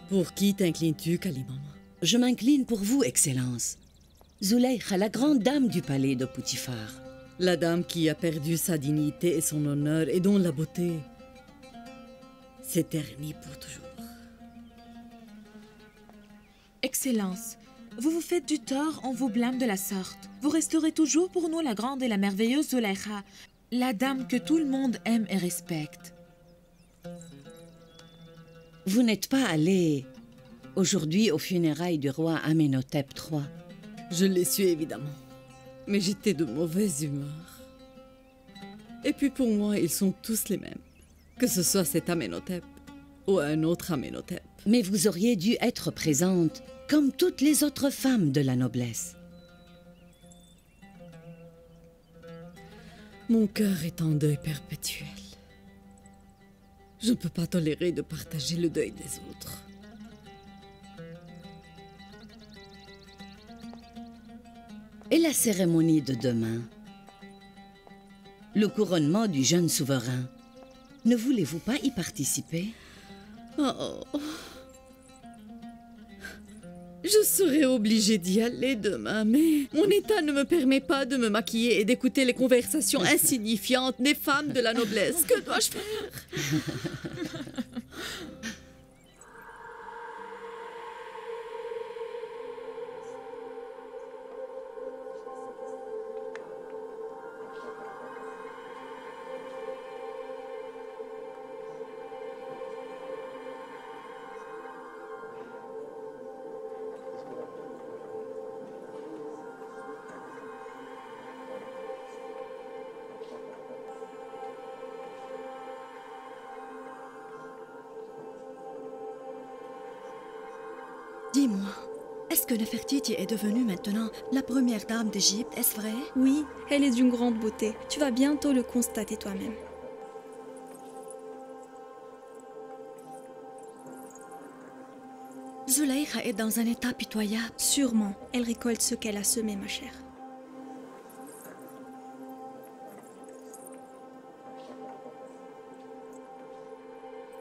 Pour qui t'inclines-tu, Kalimama? Je m'incline pour vous, Excellence. Zulaykha, la grande dame du palais de Poutifar. La dame qui a perdu sa dignité et son honneur et dont la beauté s'est ternie pour toujours. Excellence, vous vous faites du tort en vous blâme de la sorte. Vous resterez toujours pour nous la grande et la merveilleuse Zulaykha, la dame que tout le monde aime et respecte. Vous n'êtes pas allé aujourd'hui aux funérailles du roi Amenhotep III. Je l'ai su évidemment, mais j'étais de mauvaise humeur. Et puis pour moi, ils sont tous les mêmes, que ce soit cet Amenhotep ou un autre Amenhotep. Mais vous auriez dû être présente comme toutes les autres femmes de la noblesse. Mon cœur est en deuil perpétuel. Je ne peux pas tolérer de partager le deuil des autres. Et la cérémonie de demain? Le couronnement du jeune souverain. Ne voulez-vous pas y participer? Oh. Je serai obligée d'y aller demain, mais mon état ne me permet pas de me maquiller et d'écouter les conversations insignifiantes des femmes de la noblesse. Que dois-je faire? Dis-moi, est-ce que Nefertiti est devenue maintenant la première dame d'Égypte, est-ce vrai? Oui, elle est d'une grande beauté. Tu vas bientôt le constater toi-même. Zulaykha est dans un état pitoyable. Sûrement, elle récolte ce qu'elle a semé, ma chère.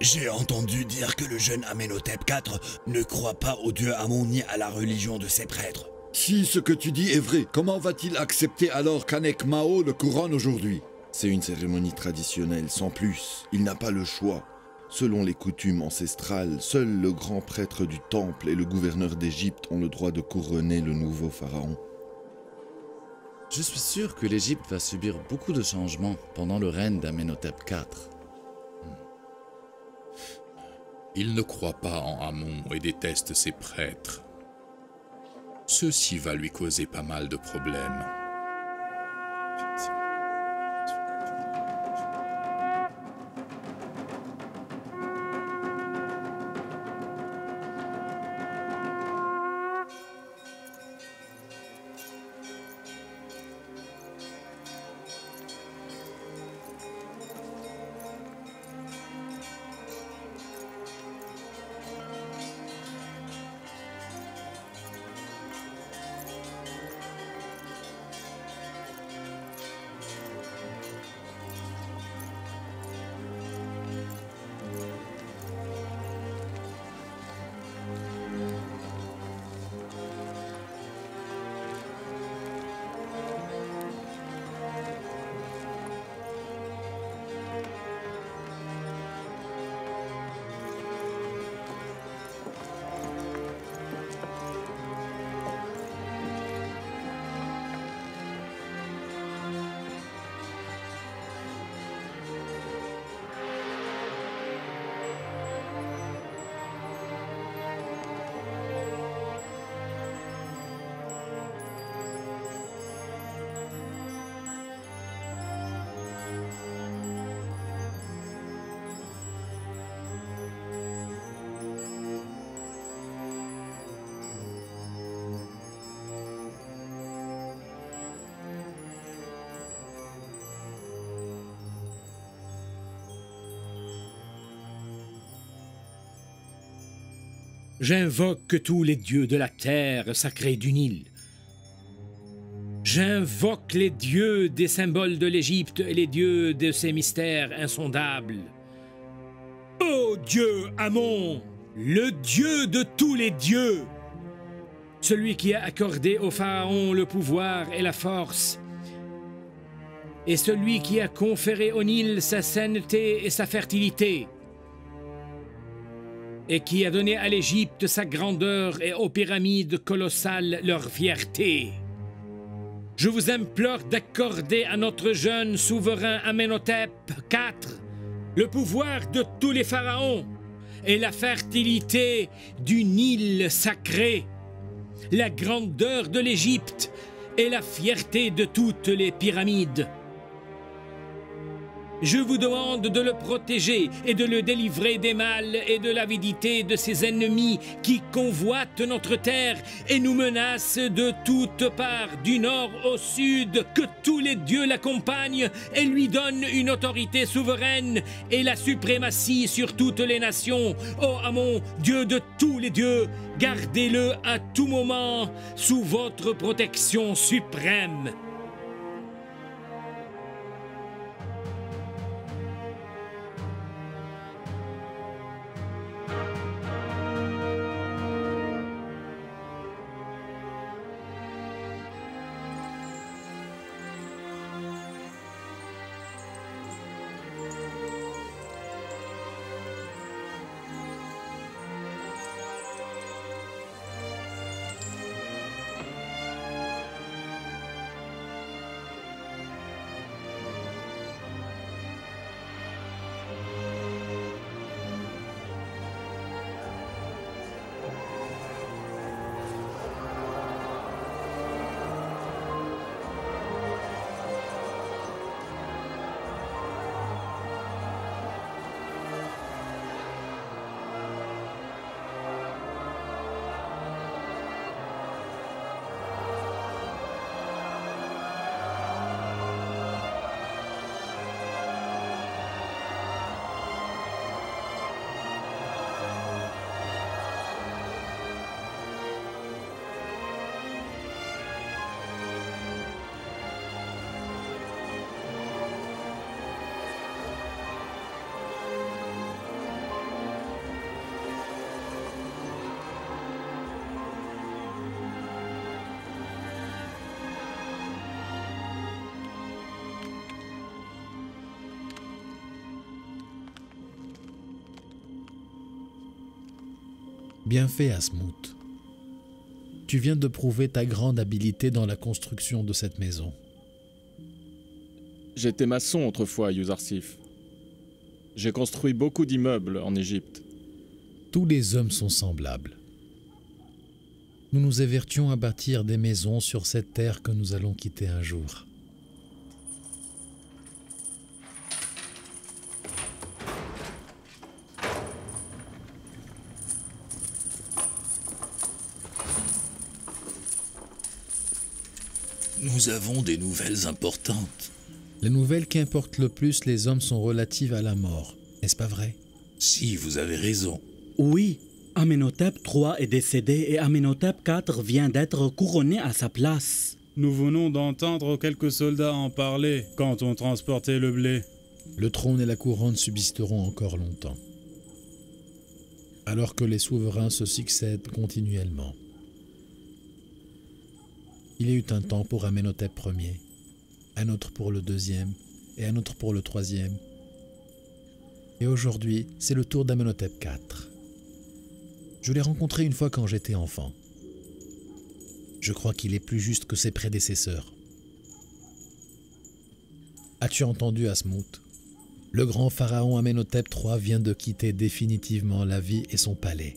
J'ai entendu dire que le jeune Amenhotep IV ne croit pas au dieu Amon ni à la religion de ses prêtres. Si ce que tu dis est vrai, comment va-t-il accepter alors qu'Anek Mao le couronne aujourd'hui? C'est une cérémonie traditionnelle, sans plus. Il n'a pas le choix. Selon les coutumes ancestrales, seul le grand prêtre du temple et le gouverneur d'Égypte ont le droit de couronner le nouveau pharaon. Je suis sûr que l'Égypte va subir beaucoup de changements pendant le règne d'Amenhotep IV. Il ne croit pas en Amon et déteste ses prêtres. Ceci va lui causer pas mal de problèmes. J'invoque tous les dieux de la terre sacrée du Nil. J'invoque les dieux des symboles de l'Égypte et les dieux de ses mystères insondables. Ô Dieu Amon, le Dieu de tous les dieux, celui qui a accordé au pharaon le pouvoir et la force, et celui qui a conféré au Nil sa sainteté et sa fertilité, et qui a donné à l'Égypte sa grandeur et aux pyramides colossales leur fierté. Je vous implore d'accorder à notre jeune souverain Amenhotep IV le pouvoir de tous les pharaons et la fertilité du Nil sacré, la grandeur de l'Égypte et la fierté de toutes les pyramides. Je vous demande de le protéger et de le délivrer des mâles et de l'avidité de ses ennemis qui convoitent notre terre et nous menacent de toutes parts, du nord au sud. Que tous les dieux l'accompagnent et lui donnent une autorité souveraine et la suprématie sur toutes les nations. Ô Amon, Dieu de tous les dieux, gardez-le à tout moment sous votre protection suprême. Bien fait, Asmout. Tu viens de prouver ta grande habileté dans la construction de cette maison. J'étais maçon autrefois, Yuzarsif. J'ai construit beaucoup d'immeubles en Égypte. Tous les hommes sont semblables. Nous nous évertions à bâtir des maisons sur cette terre que nous allons quitter un jour. Nous avons des nouvelles importantes. Les nouvelles qui importent le plus les hommes sont relatives à la mort, n'est-ce pas vrai? Si, vous avez raison. Oui, Amenhotep III est décédé et Amenhotep IV vient d'être couronné à sa place. Nous venons d'entendre quelques soldats en parler quand on transportait le blé. Le trône et la couronne subsisteront encore longtemps, alors que les souverains se succèdent continuellement. Il y a eu un temps pour Amenhotep Ier, un autre pour le deuxième et un autre pour le troisième. Et aujourd'hui, c'est le tour d'Amenhotep IV. Je l'ai rencontré une fois quand j'étais enfant. Je crois qu'il est plus juste que ses prédécesseurs. As-tu entendu, Asmout? Le grand pharaon Amenhotep III vient de quitter définitivement la vie et son palais.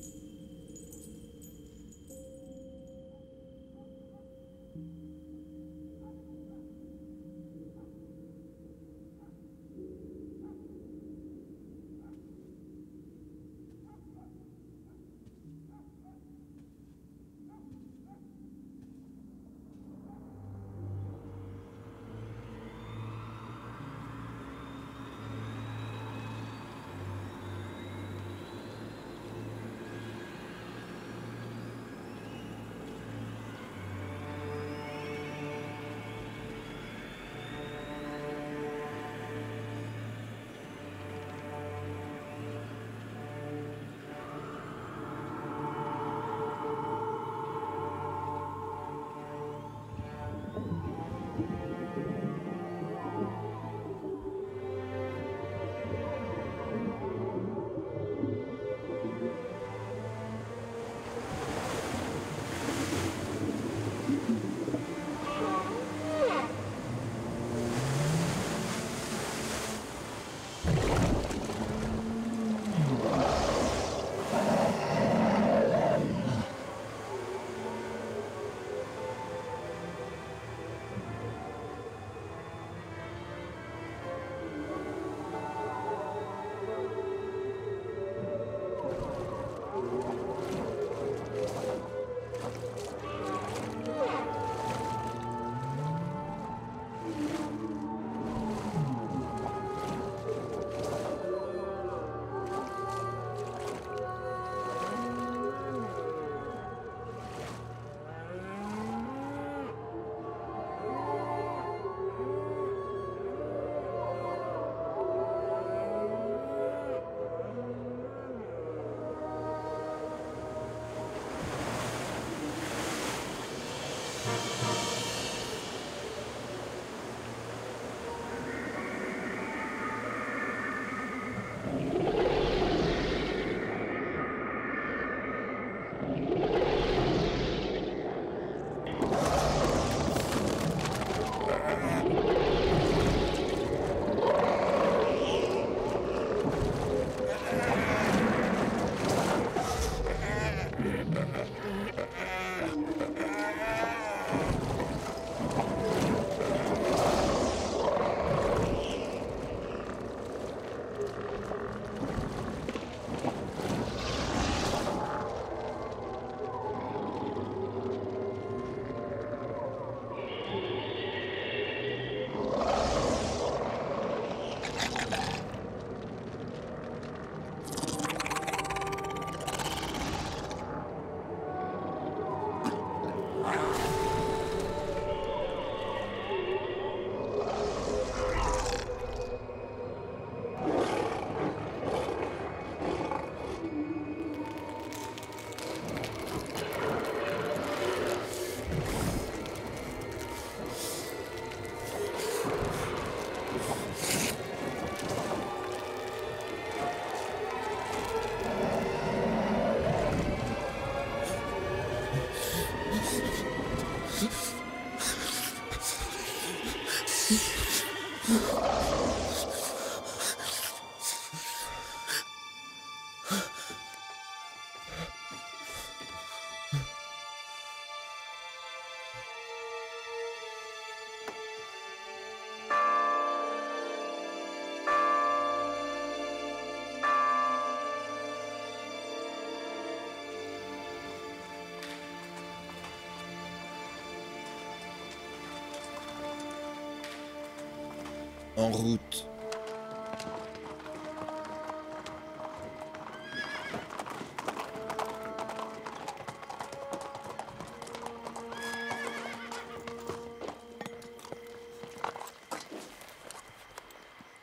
En route.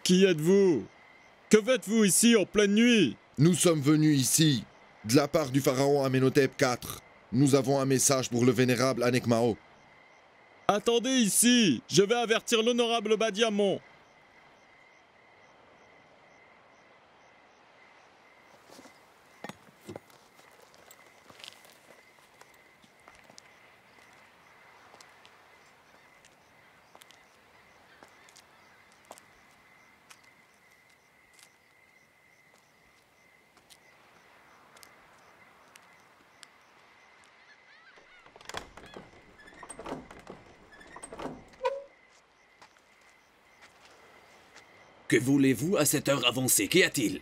Qui êtes-vous? Que faites-vous ici en pleine nuit? Nous sommes venus ici, de la part du pharaon Amenhotep IV. Nous avons un message pour le vénérable Anek Mao. Attendez ici, je vais avertir l'honorable Badiamon. Que voulez-vous à cette heure avancée? Qu'y a-t-il?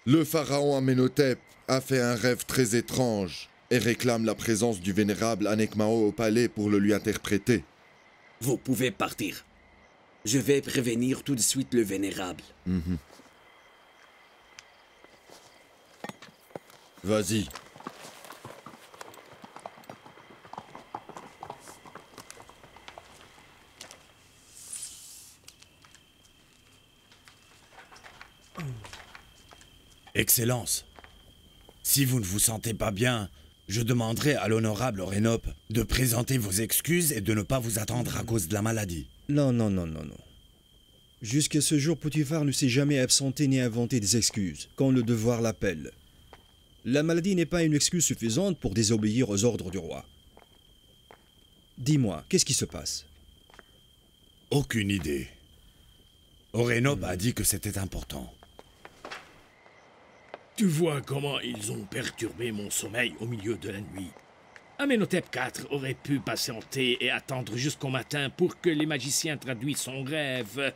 Le pharaon Amenhotep a fait un rêve très étrange et réclame la présence du vénérable Anek Mao au palais pour le lui interpréter. Vous pouvez partir. Je vais prévenir tout de suite le vénérable. Vas-y. Excellence, si vous ne vous sentez pas bien, je demanderai à l'honorable Orénope de présenter vos excuses et de ne pas vous attendre à cause de la maladie. Non. Jusqu'à ce jour, Potiphar ne s'est jamais absenté ni inventé des excuses, quand le devoir l'appelle. La maladie n'est pas une excuse suffisante pour désobéir aux ordres du roi. Dis-moi, qu'est-ce qui se passe? Aucune idée. Orénope a dit que c'était important. Tu vois comment ils ont perturbé mon sommeil au milieu de la nuit. Amenhotep IV aurait pu patienter et attendre jusqu'au matin pour que les magiciens traduisent son rêve.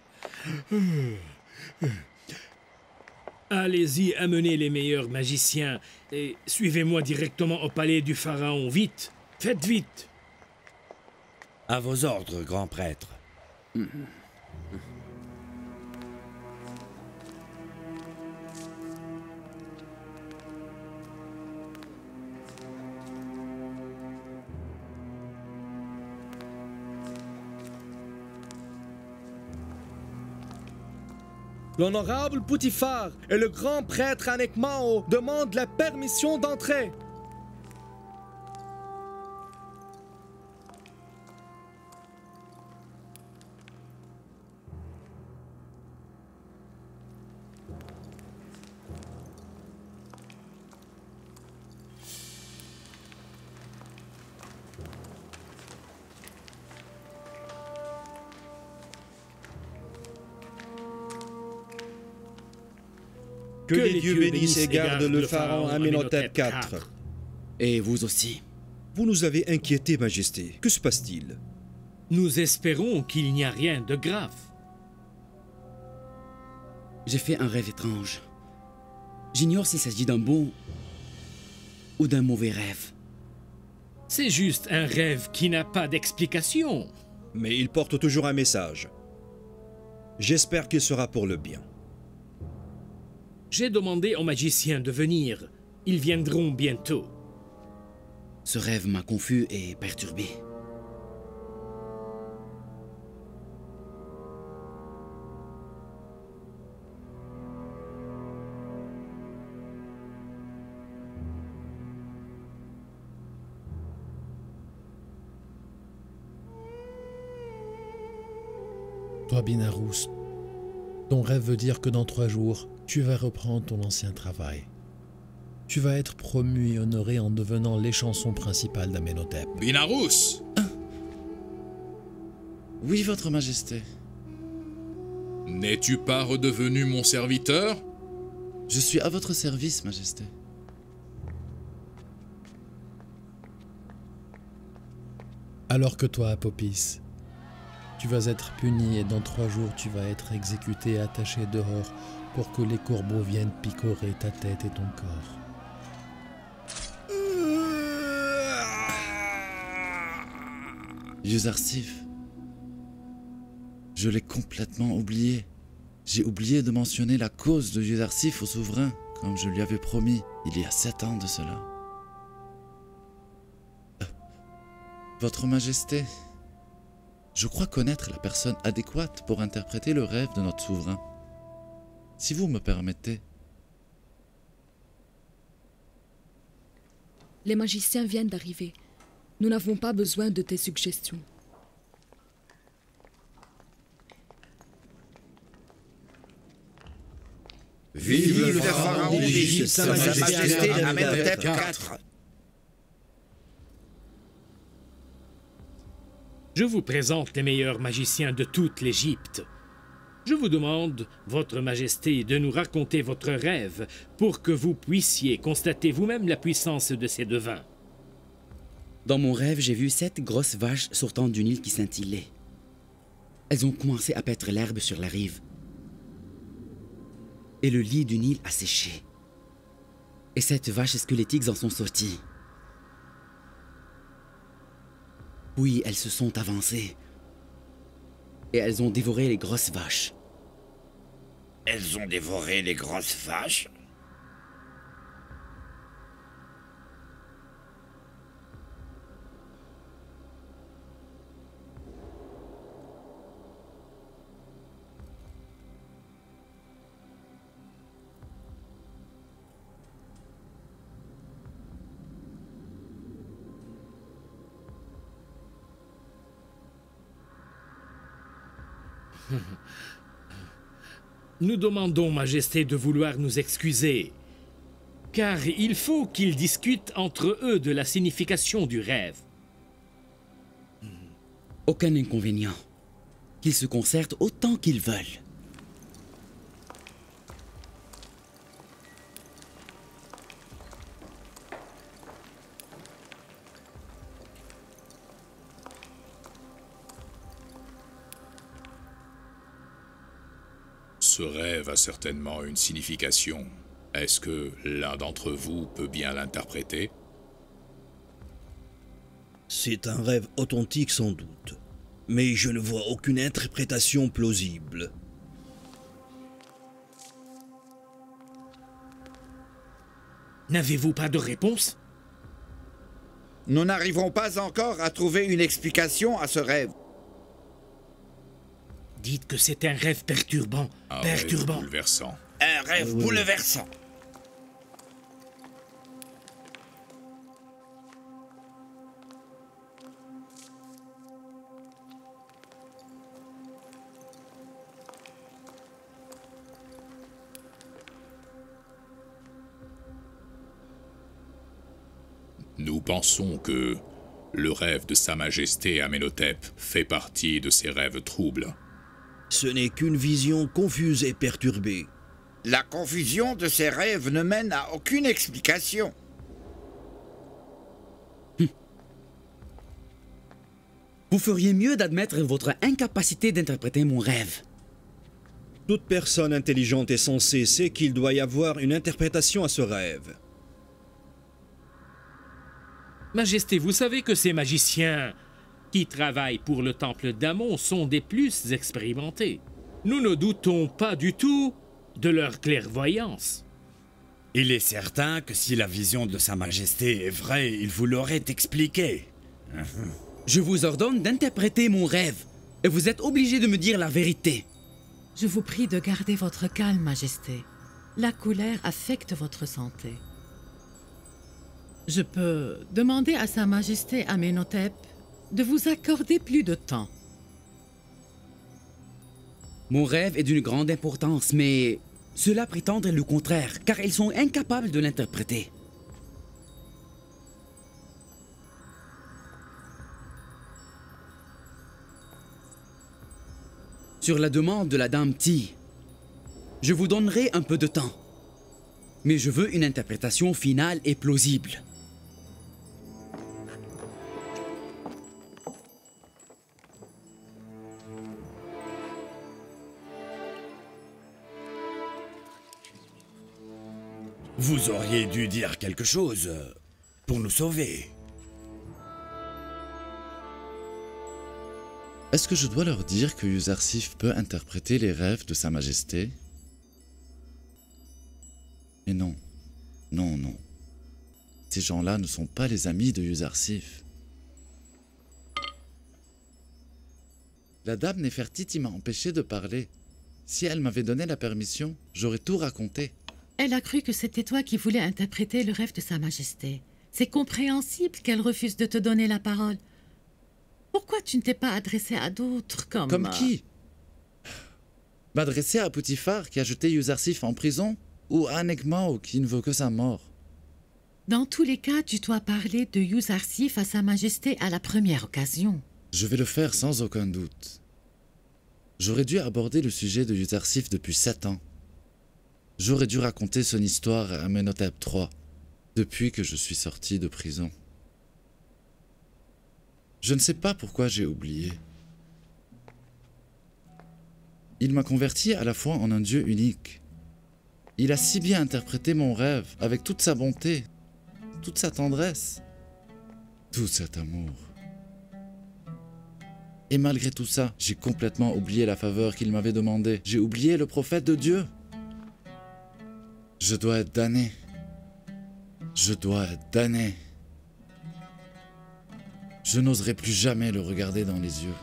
Allez-y, amenez les meilleurs magiciens et suivez-moi directement au palais du pharaon. Vite, faites vite. À vos ordres, grand prêtre. L'honorable Potiphar et le grand prêtre Anek Mao demandent la permission d'entrer. Que les dieux bénissent et gardent le pharaon Amenhotep IV. Et vous aussi. Vous nous avez inquiétés, Majesté. Que se passe-t-il? Nous espérons qu'il n'y a rien de grave. J'ai fait un rêve étrange. J'ignore s'il s'agit d'un bon ou d'un mauvais rêve. C'est juste un rêve qui n'a pas d'explication. Mais il porte toujours un message. J'espère qu'il sera pour le bien. J'ai demandé aux magiciens de venir. Ils viendront bientôt. Ce rêve m'a confus et perturbé. Toi, Binarous, ton rêve veut dire que dans 3 jours, tu vas reprendre ton ancien travail. Tu vas être promu et honoré en devenant l'échanson principal d'Amenhotep. Binarous! Oui, votre majesté. N'es-tu pas redevenu mon serviteur? Je suis à votre service, majesté. Alors que toi, Apopis, tu vas être puni et dans 3 jours, tu vas être exécuté et attaché dehors pour que les corbeaux viennent picorer ta tête et ton corps. Yuzarsif, je l'ai complètement oublié. J'ai oublié de mentionner la cause de Yuzarsif au souverain, comme je lui avais promis il y a 7 ans de cela. Votre Majesté, je crois connaître la personne adéquate pour interpréter le rêve de notre souverain. Si vous me permettez. Les magiciens viennent d'arriver. Nous n'avons pas besoin de tes suggestions. Vive le pharaon d'Égypte, sa majesté Amenhotep IV. Je vous présente les meilleurs magiciens de toute l'Égypte. Je vous demande, votre majesté, de nous raconter votre rêve pour que vous puissiez constater vous-même la puissance de ces devins. Dans mon rêve, j'ai vu 7 grosses vaches sortant d'une île qui scintillait. Elles ont commencé à paître l'herbe sur la rive. Et le lit d'une île a séché. Et 7 vaches squelettiques en sont sorties. Puis elles se sont avancées. Et elles ont dévoré les grosses vaches. Elles ont dévoré les grosses vaches? Nous demandons, Majesté, de vouloir nous excuser, car il faut qu'ils discutent entre eux de la signification du rêve. Aucun inconvénient. Qu'ils se concertent autant qu'ils veulent. Ce rêve a certainement une signification. Est-ce que l'un d'entre vous peut bien l'interpréter? C'est un rêve authentique sans doute, mais je ne vois aucune interprétation plausible. N'avez-vous pas de réponse? Nous n'arrivons pas encore à trouver une explication à ce rêve. Dites que c'est un rêve perturbant. Un rêve bouleversant. Un rêve bouleversant. Nous pensons que le rêve de Sa Majesté Amenhotep fait partie de ces rêves troubles. Ce n'est qu'une vision confuse et perturbée. La confusion de ces rêves ne mène à aucune explication. Vous feriez mieux d'admettre votre incapacité d'interpréter mon rêve. Toute personne intelligente et sensée sait qu'il doit y avoir une interprétation à ce rêve. Majesté, vous savez que ces magiciens qui travaillent pour le temple d'Amon sont des plus expérimentés. Nous ne doutons pas du tout de leur clairvoyance. Il est certain que si la vision de Sa Majesté est vraie, il vous l'aurait expliqué. Je vous ordonne d'interpréter mon rêve, et vous êtes obligé de me dire la vérité. Je vous prie de garder votre calme, Majesté. La colère affecte votre santé. Je peux demander à Sa Majesté Amenhotep de vous accorder plus de temps. Mon rêve est d'une grande importance, mais cela prétend le contraire, car ils sont incapables de l'interpréter. Sur la demande de la dame Ti, je vous donnerai un peu de temps, mais je veux une interprétation finale et plausible. Vous auriez dû dire quelque chose pour nous sauver. Est-ce que je dois leur dire que Yuzarsif peut interpréter les rêves de Sa Majesté? Mais non, non, non. Ces gens-là ne sont pas les amis de Yuzarsif. La dame Nefertiti m'a empêché de parler. Si elle m'avait donné la permission, j'aurais tout raconté. Elle a cru que c'était toi qui voulais interpréter le rêve de Sa Majesté. C'est compréhensible qu'elle refuse de te donner la parole. Pourquoi tu ne t'es pas adressé à d'autres comme... Comme qui? M'adresser à Poutifar qui a jeté Yuzarsif en prison? Ou à Anek-Mao qui ne veut que sa mort? Dans tous les cas, tu dois parler de Yuzarsif à Sa Majesté à la première occasion. Je vais le faire sans aucun doute. J'aurais dû aborder le sujet de Yuzarsif depuis 7 ans. J'aurais dû raconter son histoire à Amenhotep III, depuis que je suis sorti de prison. Je ne sais pas pourquoi j'ai oublié. Il m'a converti à la fois en un Dieu unique. Il a si bien interprété mon rêve, avec toute sa bonté, toute sa tendresse, tout cet amour. Et malgré tout ça, j'ai complètement oublié la faveur qu'il m'avait demandée. J'ai oublié le prophète de Dieu. Je dois être damné. Je dois être damné. Je n'oserai plus jamais le regarder dans les yeux.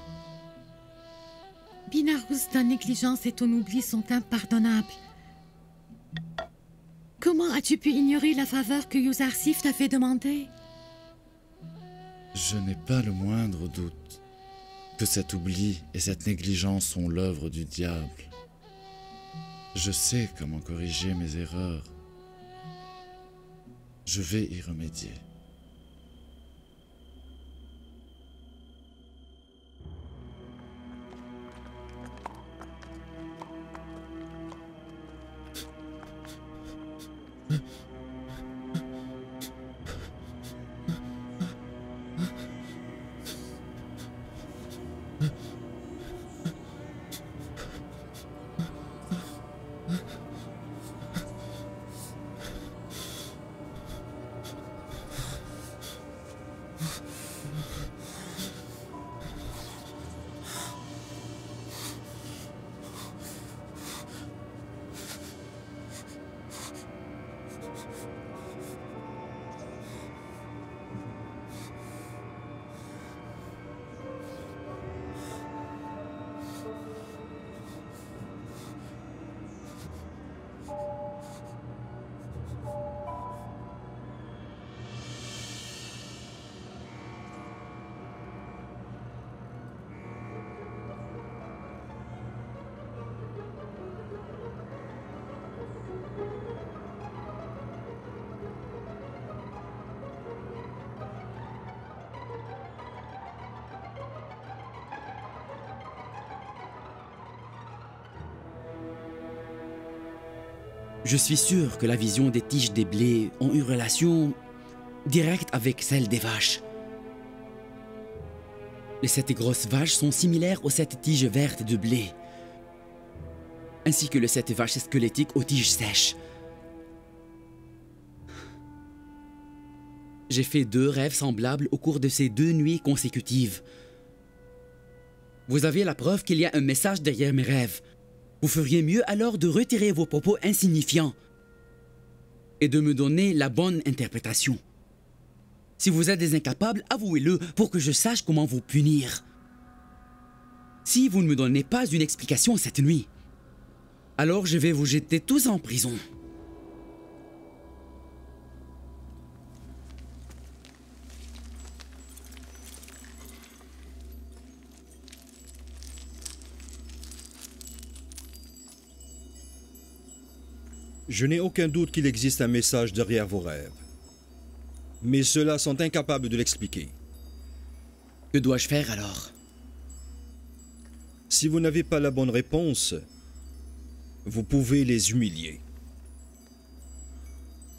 Binarous, ta négligence et ton oubli sont impardonnables. Comment as-tu pu ignorer la faveur que Yuzarsif t'a fait demander? Je n'ai pas le moindre doute que cet oubli et cette négligence sont l'œuvre du diable. Je sais comment corriger mes erreurs. Je vais y remédier. Je suis sûr que la vision des tiges des blés ont une relation directe avec celle des vaches. Les 7 grosses vaches sont similaires aux 7 tiges vertes de blé, ainsi que les 7 vaches squelettiques aux tiges sèches. J'ai fait 2 rêves semblables au cours de ces 2 nuits consécutives. Vous avez la preuve qu'il y a un message derrière mes rêves. Vous feriez mieux alors de retirer vos propos insignifiants et de me donner la bonne interprétation. Si vous êtes des incapables, avouez-le pour que je sache comment vous punir. Si vous ne me donnez pas une explication cette nuit, alors je vais vous jeter tous en prison. Je n'ai aucun doute qu'il existe un message derrière vos rêves. Mais ceux-là sont incapables de l'expliquer. Que dois-je faire alors? Si vous n'avez pas la bonne réponse, vous pouvez les humilier.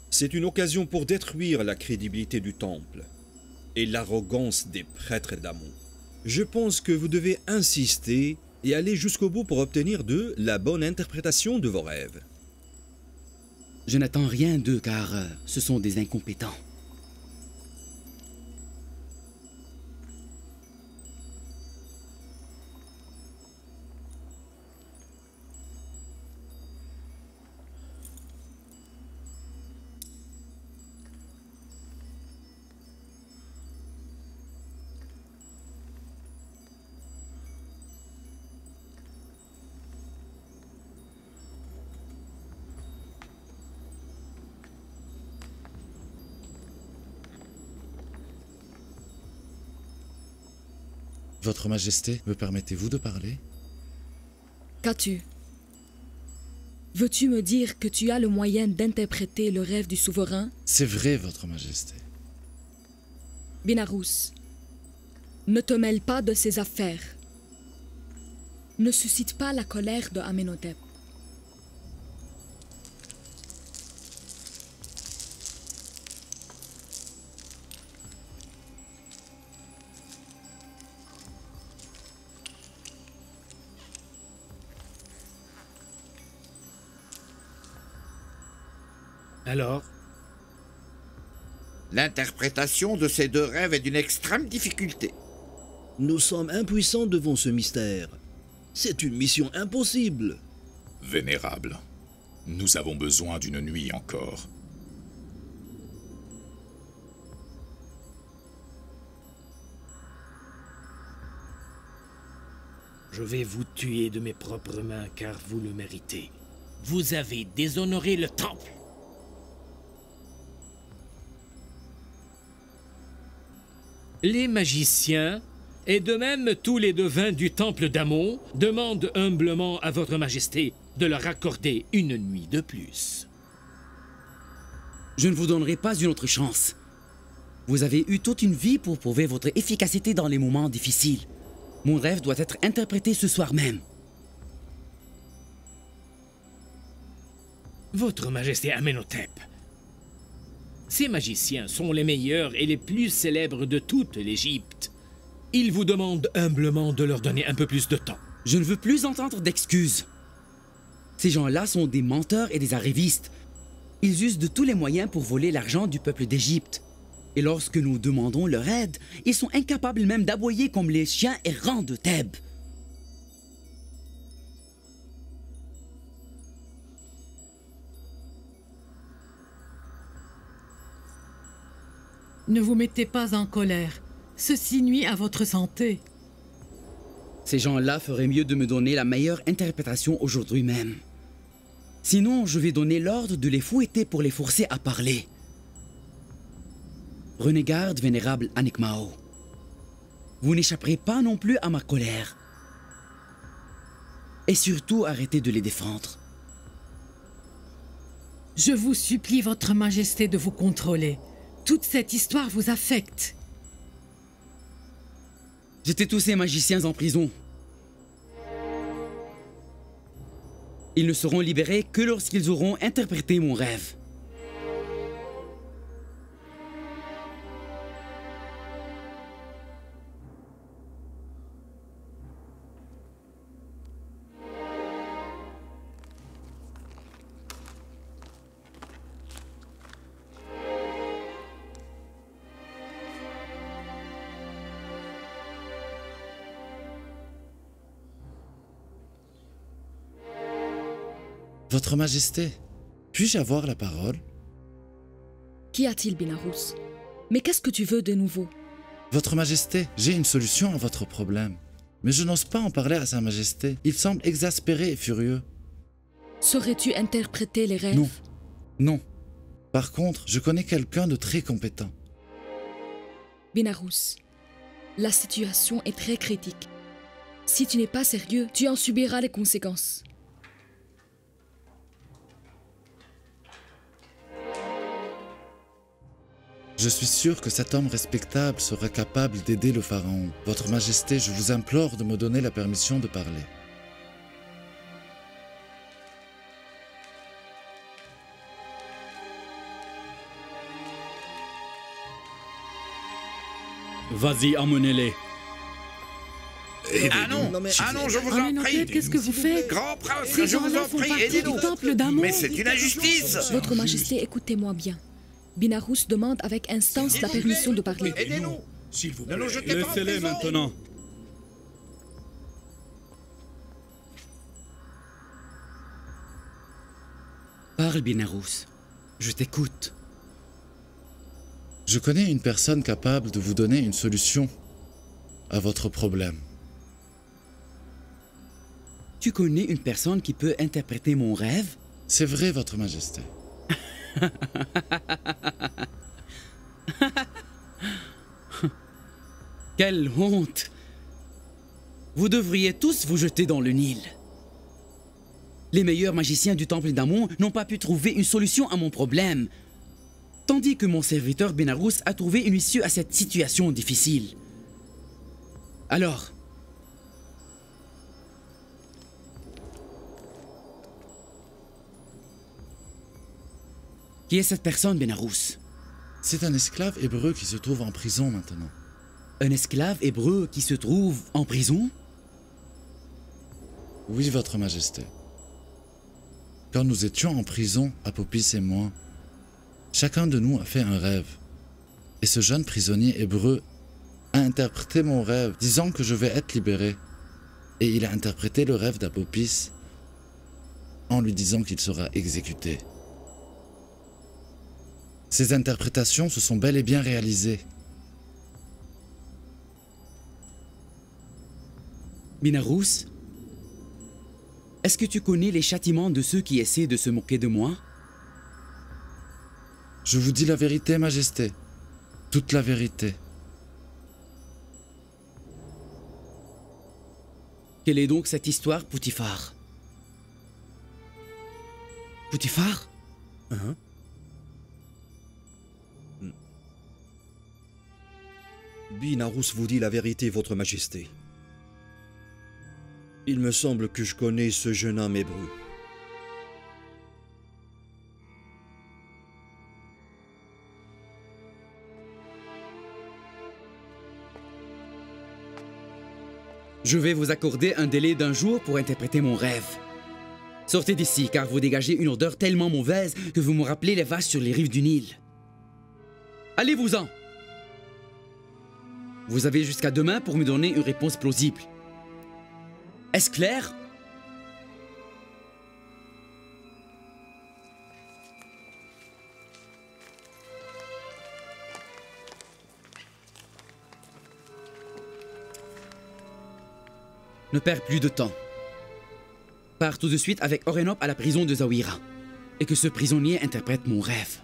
C'est une occasion pour détruire la crédibilité du temple et l'arrogance des prêtres d'Amon. Je pense que vous devez insister et aller jusqu'au bout pour obtenir d'eux la bonne interprétation de vos rêves. Je n'attends rien d'eux car ce sont des incompétents. Votre Majesté, me permettez-vous de parler? Qu'as-tu? Veux-tu me dire que tu as le moyen d'interpréter le rêve du souverain? C'est vrai, Votre Majesté. Binarous, ne te mêle pas de ses affaires. Ne suscite pas la colère de Amenhotep. Alors? L'interprétation de ces 2 rêves est d'une extrême difficulté. Nous sommes impuissants devant ce mystère. C'est une mission impossible. Vénérable, nous avons besoin d'une nuit encore. Je vais vous tuer de mes propres mains car vous le méritez. Vous avez déshonoré le temple. Les magiciens, et de même tous les devins du temple d'Amon, demandent humblement à votre majesté de leur accorder une nuit de plus. Je ne vous donnerai pas une autre chance. Vous avez eu toute une vie pour prouver votre efficacité dans les moments difficiles. Mon rêve doit être interprété ce soir même. Votre majesté Amenhotep, ces magiciens sont les meilleurs et les plus célèbres de toute l'Égypte. Ils vous demandent humblement de leur donner un peu plus de temps. Je ne veux plus entendre d'excuses. Ces gens-là sont des menteurs et des arrivistes. Ils usent de tous les moyens pour voler l'argent du peuple d'Égypte. Et lorsque nous demandons leur aide, ils sont incapables même d'aboyer comme les chiens errants de Thèbes. Ne vous mettez pas en colère. Ceci nuit à votre santé. Ces gens-là feraient mieux de me donner la meilleure interprétation aujourd'hui même. Sinon, je vais donner l'ordre de les fouetter pour les forcer à parler. Prenez garde, vénérable Anikmao. Vous n'échapperez pas non plus à ma colère. Et surtout, arrêtez de les défendre. Je vous supplie, votre majesté, de vous contrôler. Toute cette histoire vous affecte. Jetez tous ces magiciens en prison. Ils ne seront libérés que lorsqu'ils auront interprété mon rêve. Votre Majesté, puis-je avoir la parole? Qu'y a-t-il, Binarous? Mais qu'est-ce que tu veux de nouveau? Votre Majesté, j'ai une solution à votre problème. Mais je n'ose pas en parler à Sa Majesté. Il semble exaspéré et furieux. Saurais-tu interpréter les rêves? Non. Non. Par contre, je connais quelqu'un de très compétent. Binarous, la situation est très critique. Si tu n'es pas sérieux, tu en subiras les conséquences. Je suis sûr que cet homme respectable sera capable d'aider le pharaon. Votre Majesté, je vous implore de me donner la permission de parler. Vas-y, emmenez-les. Ah non, je vous en prie. Qu'est-ce que vous faites? Grand prince, Ces je vous gens-là en font prie, partie aidez-nous. du temple d'Amon. Mais c'est une injustice. Votre Majesté, écoutez-moi bien. Binarous demande avec instance la permission de parler. Aidez-nous. S'il vous Ne nous jetez pas en Laissez-les prison. maintenant. Parle, Binarous. Je t'écoute. Je connais une personne capable de vous donner une solution à votre problème. Tu connais une personne qui peut interpréter mon rêve? C'est vrai, Votre Majesté. Quelle honte! Vous devriez tous vous jeter dans le Nil. Les meilleurs magiciens du temple d'Amon n'ont pas pu trouver une solution à mon problème, tandis que mon serviteur Binarous a trouvé une issue à cette situation difficile. Alors, qui est cette personne, Binarous? C'est un esclave hébreu qui se trouve en prison maintenant. Un esclave hébreu qui se trouve en prison? Oui, Votre Majesté. Quand nous étions en prison, Apopis et moi, chacun de nous a fait un rêve. Et ce jeune prisonnier hébreu a interprété mon rêve, disant que je vais être libéré. Et il a interprété le rêve d'Apopis en lui disant qu'il sera exécuté. Ces interprétations se sont bel et bien réalisées. Binarous, est-ce que tu connais les châtiments de ceux qui essaient de se moquer de moi? Je vous dis la vérité, Majesté. Toute la vérité. Quelle est donc cette histoire, Poutifar? Poutifar? Hein? Binarous vous dit la vérité, Votre Majesté. Il me semble que je connais ce jeune homme hébreu. Je vais vous accorder un délai d'un jour pour interpréter mon rêve. Sortez d'ici, car vous dégagez une odeur tellement mauvaise que vous me rappelez les vaches sur les rives du Nil. Allez-vous-en! Vous avez jusqu'à demain pour me donner une réponse plausible. Est-ce clair? Ne perds plus de temps. Pars tout de suite avec Orenop à la prison de Zawira. Et que ce prisonnier interprète mon rêve.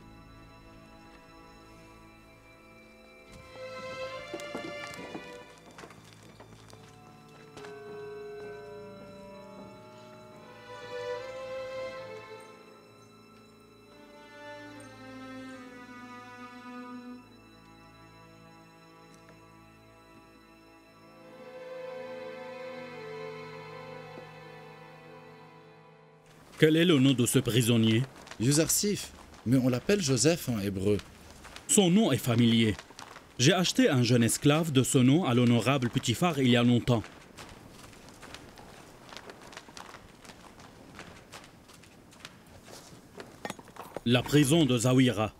Quel est le nom de ce prisonnier? Yuzarsif, mais on l'appelle Joseph en hébreu. Son nom est familier. J'ai acheté un jeune esclave de ce nom à l'honorable Potiphar il y a longtemps. La prison de Zawira.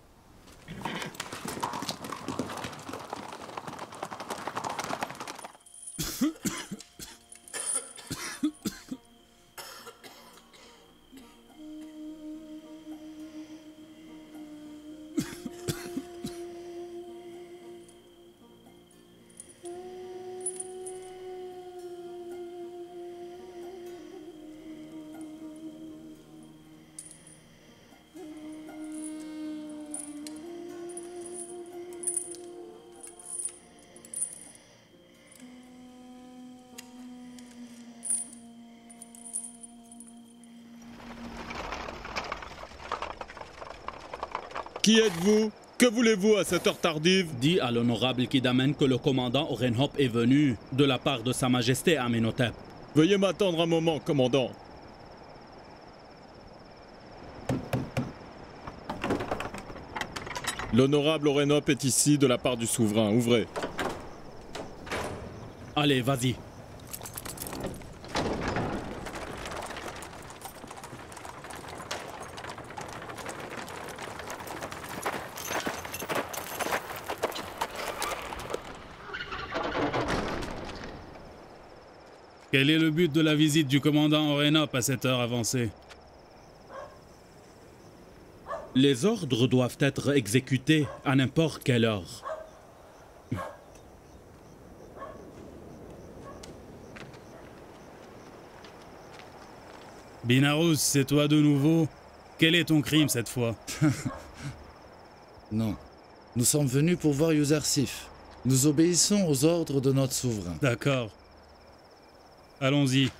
Qui êtes-vous? Que voulez-vous à cette heure tardive? Dis à l'honorable Kidamen que le commandant Orenhop est venu de la part de Sa Majesté Amenhotep. Veuillez m'attendre un moment, commandant. L'honorable Orenhop est ici de la part du souverain. Ouvrez. Allez, vas-y. Quel est le but de la visite du commandant Orenhop à cette heure avancée? Les ordres doivent être exécutés à n'importe quelle heure. Binarous, c'est toi de nouveau? Quel est ton crime cette fois? Non. Nous sommes venus pour voir Yuzarsif. Nous obéissons aux ordres de notre souverain. D'accord. Allons-y.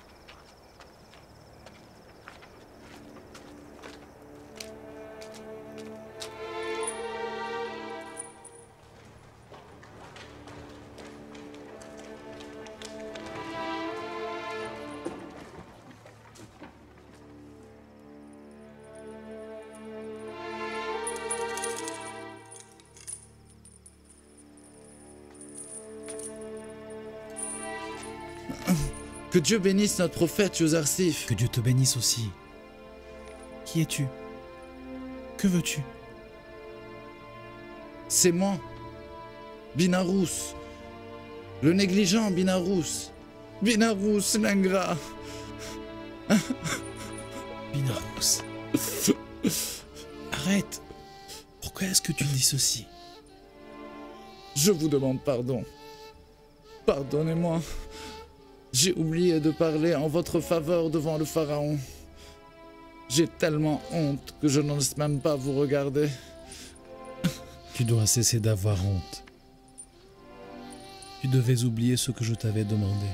Que Dieu bénisse notre prophète Yuzarsif. Que Dieu te bénisse aussi. Qui es-tu? Que veux-tu? C'est moi, Binarous, le négligent Binarous. Binarous, l'ingrat. Binarous. Arrête. Pourquoi est-ce que tu dis ceci? Je vous demande pardon. Pardonnez-moi. J'ai oublié de parler en votre faveur devant le pharaon. J'ai tellement honte que je n'ose même pas vous regarder. Tu dois cesser d'avoir honte. Tu devais oublier ce que je t'avais demandé.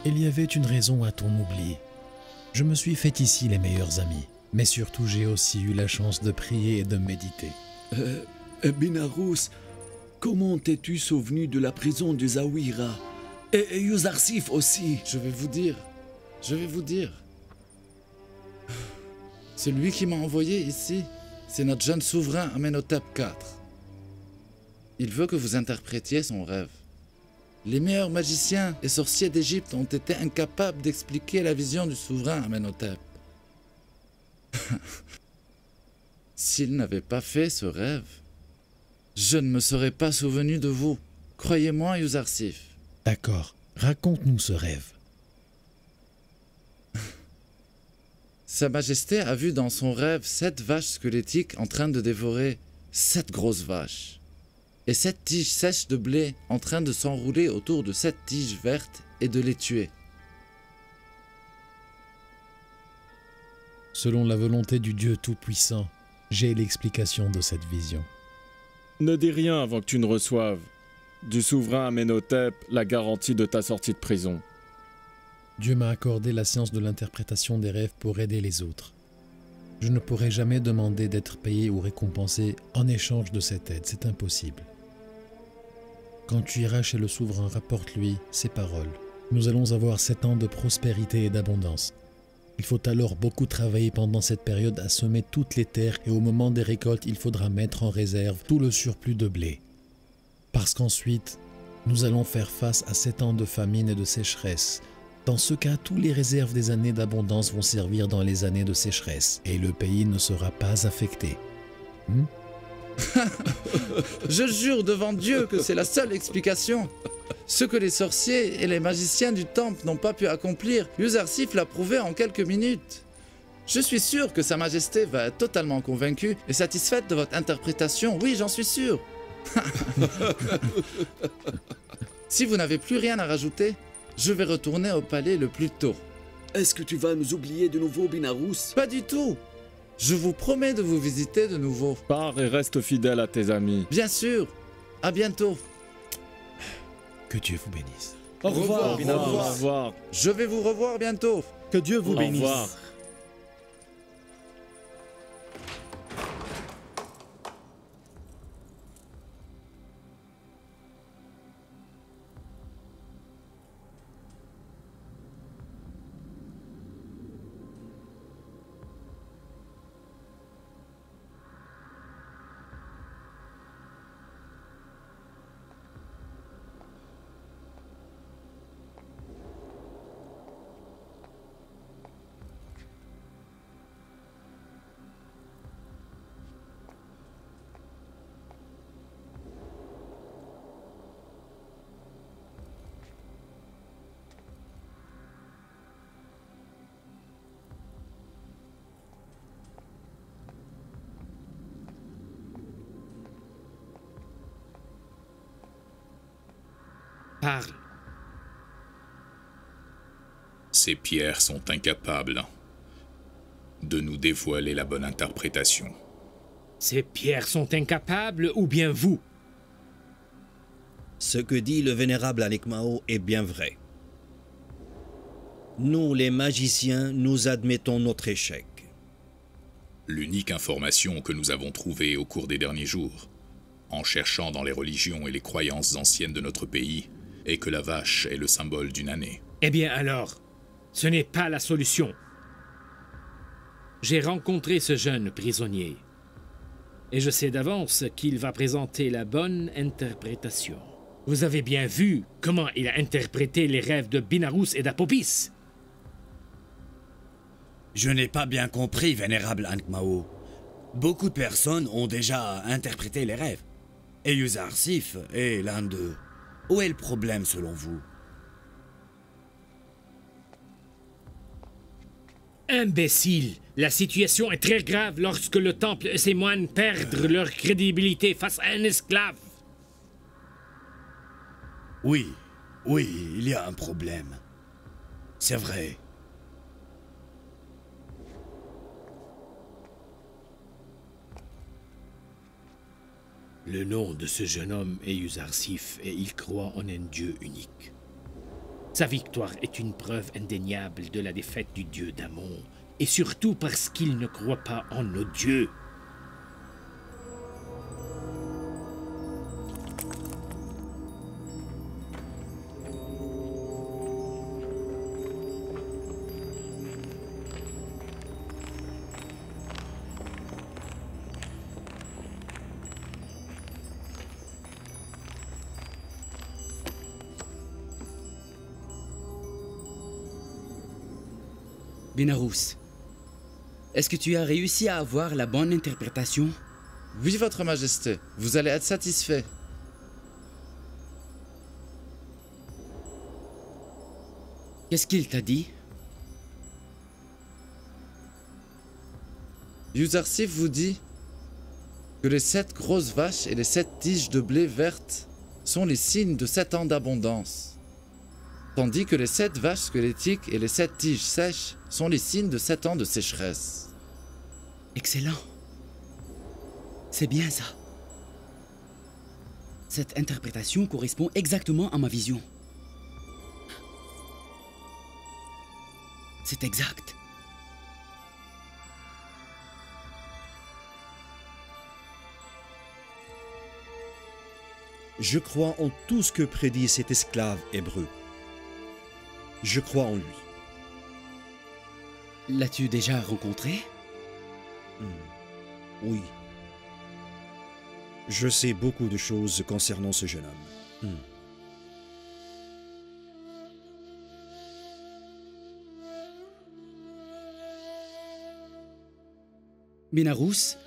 Il y avait une raison à ton oubli. Je me suis fait ici les meilleurs amis, mais surtout j'ai aussi eu la chance de prier et de méditer. Binarous, comment t'es-tu souvenu de la prison de Zawira? Et Yuzarsif aussi. Je vais vous dire. C'est lui qui m'a envoyé ici. C'est notre jeune souverain Amenhotep IV. Il veut que vous interprétiez son rêve. Les meilleurs magiciens et sorciers d'Égypte ont été incapables d'expliquer la vision du souverain Amenhotep. S'il n'avait pas fait ce rêve, je ne me serais pas souvenu de vous. Croyez-moi, Yuzarsif. D'accord, raconte-nous ce rêve. Sa Majesté a vu dans son rêve 7 vaches squelettiques en train de dévorer 7 grosses vaches. Et 7 tiges sèches de blé en train de s'enrouler autour de 7 tiges vertes et de les tuer. Selon la volonté du Dieu Tout-Puissant, j'ai l'explication de cette vision. Ne dis rien avant que tu ne reçoives du souverain Amenhotep la garantie de ta sortie de prison. Dieu m'a accordé la science de l'interprétation des rêves pour aider les autres. Je ne pourrai jamais demander d'être payé ou récompensé en échange de cette aide, c'est impossible. Quand tu iras chez le souverain, rapporte-lui ces paroles. Nous allons avoir 7 ans de prospérité et d'abondance. Il faut alors beaucoup travailler pendant cette période à semer toutes les terres et au moment des récoltes, il faudra mettre en réserve tout le surplus de blé. Parce qu'ensuite, nous allons faire face à 7 ans de famine et de sécheresse. Dans ce cas, tous les réserves des années d'abondance vont servir dans les années de sécheresse et le pays ne sera pas affecté. Je jure devant Dieu que c'est la seule explication. Ce que les sorciers et les magiciens du temple n'ont pas pu accomplir, Yuzarsif l'a prouvé en quelques minutes. Je suis sûr que Sa Majesté va être totalement convaincue et satisfaite de votre interprétation. Oui, j'en suis sûr. Si vous n'avez plus rien à rajouter, je vais retourner au palais le plus tôt. Est-ce que tu vas nous oublier de nouveau, Binarous? Pas du tout. Je vous promets de vous visiter de nouveau. Pars et reste fidèle à tes amis. Bien sûr. À bientôt. Que Dieu vous bénisse. Au revoir, Binarous. Au revoir. Je vais vous revoir bientôt. Que Dieu vous bénisse. Au revoir. Parle. Ces pierres sont incapables de nous dévoiler la bonne interprétation. Ces pierres sont incapables ou bien vous? Ce que dit le vénérable Anek-Mao est bien vrai. Nous, les magiciens, nous admettons notre échec. L'unique information que nous avons trouvée au cours des derniers jours, en cherchant dans les religions et les croyances anciennes de notre pays, est que la vache est le symbole d'une année. Eh bien alors, ce n'est pas la solution. J'ai rencontré ce jeune prisonnier, et je sais d'avance qu'il va présenter la bonne interprétation. Vous avez bien vu comment il a interprété les rêves de Binarous et d'Apopis. Je n'ai pas bien compris, vénérable Ankh-Mao. Beaucoup de personnes ont déjà interprété les rêves. Et Yuzarsif est l'un d'eux. Où est le problème selon vous? Imbécile! La situation est très grave lorsque le temple et ses moines perdent leur crédibilité face à un esclave. Oui, il y a un problème. C'est vrai. Le nom de ce jeune homme est Yuzarsif et il croit en un Dieu unique. Sa victoire est une preuve indéniable de la défaite du dieu d'Amon, et surtout parce qu'il ne croit pas en nos dieux. Binarous, est-ce que tu as réussi à avoir la bonne interprétation? Oui, Votre Majesté, vous allez être satisfait. Qu'est-ce qu'il t'a dit? Yuzarsif vous dit que les 7 grosses vaches et les 7 tiges de blé vertes sont les signes de 7 ans d'abondance. Tandis que les 7 vaches squelettiques et les 7 tiges sèches sont les signes de 7 ans de sécheresse. Excellent. C'est bien ça. Cette interprétation correspond exactement à ma vision. C'est exact. Je crois en tout ce que prédit cet esclave hébreu. Je crois en lui. L'as-tu déjà rencontré? Oui. Je sais beaucoup de choses concernant ce jeune homme. Binarous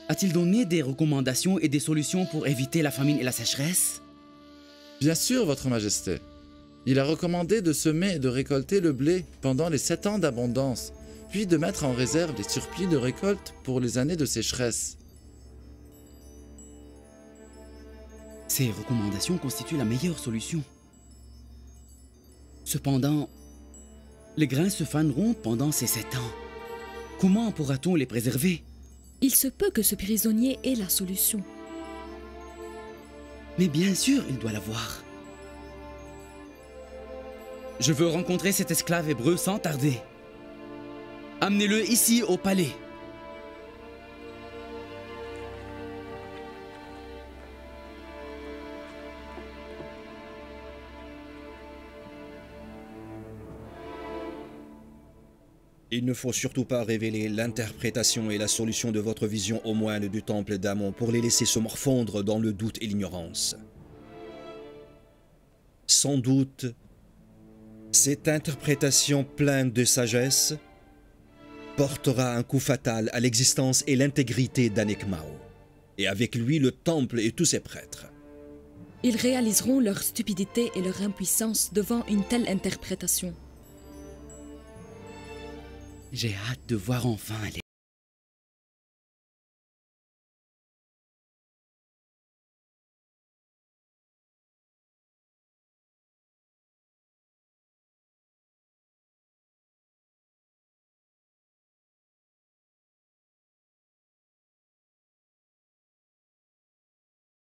a-t-il donné des recommandations et des solutions pour éviter la famine et la sécheresse? Bien sûr, Votre Majesté. Il a recommandé de semer et de récolter le blé pendant les 7 ans d'abondance, puis de mettre en réserve les surplus de récolte pour les années de sécheresse. Ces recommandations constituent la meilleure solution. Cependant, les grains se faneront pendant ces 7 ans. Comment pourra-t-on les préserver? Il se peut que ce prisonnier ait la solution. Mais bien sûr, il doit l'avoir. Je veux rencontrer cet esclave hébreu sans tarder. Amenez-le ici au palais. Il ne faut surtout pas révéler l'interprétation et la solution de votre vision aux moines du temple d'Amon pour les laisser se morfondre dans le doute et l'ignorance. Sans doute, cette interprétation pleine de sagesse portera un coup fatal à l'existence et l'intégrité d'Anek Mao, et avec lui le temple et tous ses prêtres. Ils réaliseront leur stupidité et leur impuissance devant une telle interprétation. J'ai hâte de voir enfin les